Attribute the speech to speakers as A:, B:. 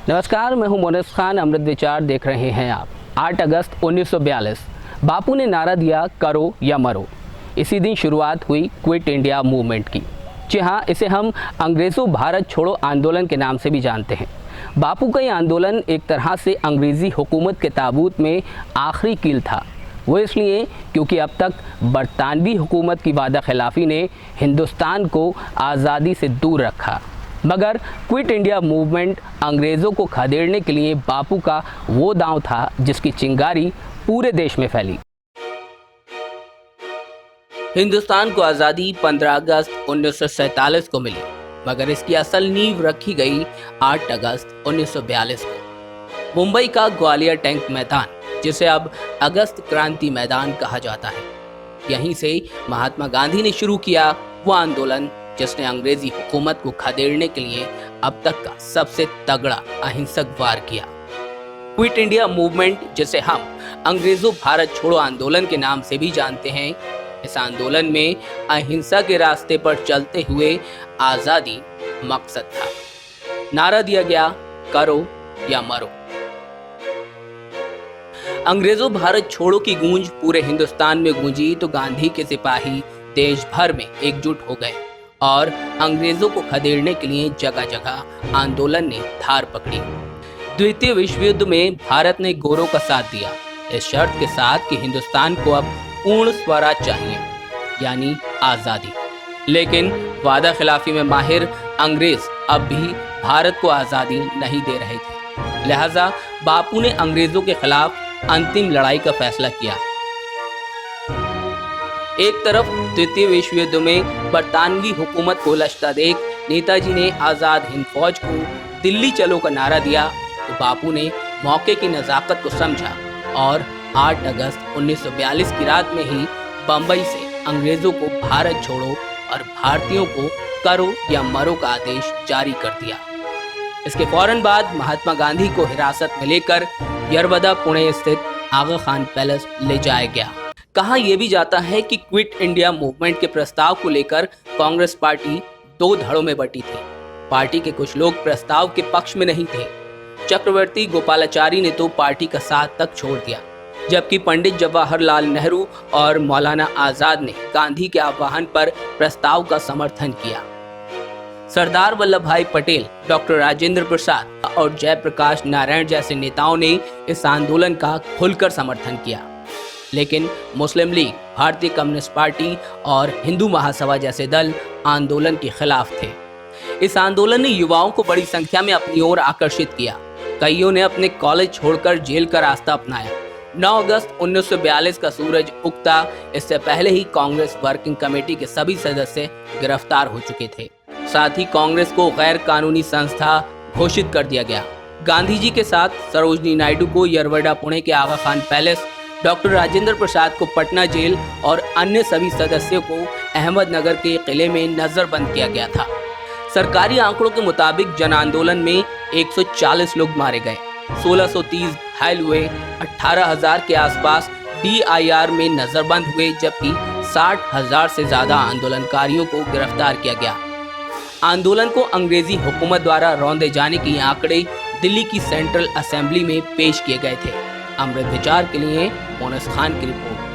A: नमस्कार, मैं हूं मोनिस खान। अमृत विचार देख रहे हैं आप। 8 अगस्त 1942 बापू ने नारा दिया, करो या मरो। इसी दिन शुरुआत हुई क्विट इंडिया मूवमेंट की। जी हाँ, इसे हम अंग्रेज़ों भारत छोड़ो आंदोलन के नाम से भी जानते हैं। बापू का ये आंदोलन एक तरह से अंग्रेज़ी हुकूमत के ताबूत में आखिरी कील था। वो इसलिए क्योंकि अब तक बरतानवी हुकूमत की वादा खिलाफ़ी ने हिंदुस्तान को आज़ादी से दूर रखा। मगर क्विट इंडिया मूवमेंट अंग्रेज़ों को खदेड़ने के लिए बापू का वो दांव था जिसकी चिंगारी पूरे देश में फैली। हिंदुस्तान को आज़ादी 15 अगस्त 1947 को मिली, मगर इसकी असल नींव रखी गई 8 अगस्त 1942 को। मुंबई का ग्वालियर टैंक मैदान, जिसे अब अगस्त क्रांति मैदान कहा जाता है, यहीं से महात्मा गांधी ने शुरू किया वो आंदोलन जिसने अंग्रेजी हुकूमत को खदेड़ने के लिए अब तक का सबसे तगड़ा अहिंसक वार किया। क्विट इंडिया मूवमेंट, जिसे हम अंग्रेजों भारत छोड़ो आंदोलन के नाम से भी जानते हैं, इस आंदोलन में अहिंसा के रास्ते पर चलते हुए आजादी मकसद था। नारा दिया गया, करो या मरो। अंग्रेजों भारत छोड़ो की गूंज पूरे हिंदुस्तान में गूंजी तो गांधी के सिपाही देश भर में एकजुट हो गए और अंग्रेजों को खदेड़ने के लिए जगह जगह आंदोलन ने धार पकड़ी। द्वितीय विश्व युद्ध में भारत ने गोरों का साथ दिया, इस शर्त के साथ कि हिंदुस्तान को अब पूर्ण स्वराज चाहिए, यानी आजादी। लेकिन वादा खिलाफी में माहिर अंग्रेज अब भी भारत को आजादी नहीं दे रहे थे। लिहाजा बापू ने अंग्रेजों के खिलाफ अंतिम लड़ाई का फैसला किया। एक तरफ द्वितीय विश्व युद्ध में बरतानवी हुकूमत को लश्ता देख नेताजी ने आज़ाद हिंद फौज को दिल्ली चलो का नारा दिया, तो बापू ने मौके की नज़ाकत को समझा और 8 अगस्त 1942 की रात में ही बंबई से अंग्रेज़ों को भारत छोड़ो और भारतीयों को करो या मरो का आदेश जारी कर दिया। इसके फौरन बाद महात्मा गांधी को हिरासत में लेकर यरवदा पुणे स्थित आगा खान पैलेस ले जाया गया। कहा यह भी जाता है कि क्विट इंडिया मूवमेंट के प्रस्ताव को लेकर कांग्रेस पार्टी 2 धड़ों में बटी थी। पार्टी के कुछ लोग प्रस्ताव के पक्ष में नहीं थे। चक्रवर्ती गोपालाचारी ने तो पार्टी का साथ तक छोड़ दिया, जबकि पंडित जवाहरलाल नेहरू और मौलाना आजाद ने गांधी के आह्वान पर प्रस्ताव का समर्थन किया। सरदार वल्लभ भाई पटेल, डॉक्टर राजेंद्र प्रसाद और जयप्रकाश नारायण जैसे नेताओं ने इस आंदोलन का खुलकर समर्थन किया। लेकिन मुस्लिम लीग, भारतीय कम्युनिस्ट पार्टी और हिंदू महासभा जैसे दल आंदोलन के खिलाफ थे। इस आंदोलन ने युवाओं को बड़ी संख्या में अपनी ओर आकर्षित किया। कईयों ने अपने कॉलेज छोड़कर जेल का रास्ता अपनाया। 9 अगस्त 1942 का सूरज उगता इससे पहले ही कांग्रेस वर्किंग कमेटी के सभी सदस्य गिरफ्तार हो चुके थे। साथ ही कांग्रेस को गैर कानूनी संस्था घोषित कर दिया गया। गांधी जी के साथ सरोजनी नायडू को यरवदा पुणे के आगा खान पैलेस, डॉक्टर राजेंद्र प्रसाद को पटना जेल और अन्य सभी सदस्यों को अहमदनगर के किले में नजरबंद किया गया था। सरकारी आंकड़ों के मुताबिक जन आंदोलन में 140 लोग मारे गए, 1630 घायल हुए, 18,000 के आसपास DIR में नजरबंद हुए, जबकि 60,000 से ज्यादा आंदोलनकारियों को गिरफ्तार किया गया। आंदोलन को अंग्रेजी हुकूमत द्वारा रौंदे जाने के आंकड़े दिल्ली की सेंट्रल असेंबली में पेश किए गए थे। अमृत विचार के लिए मोनिस खान की रिपोर्ट।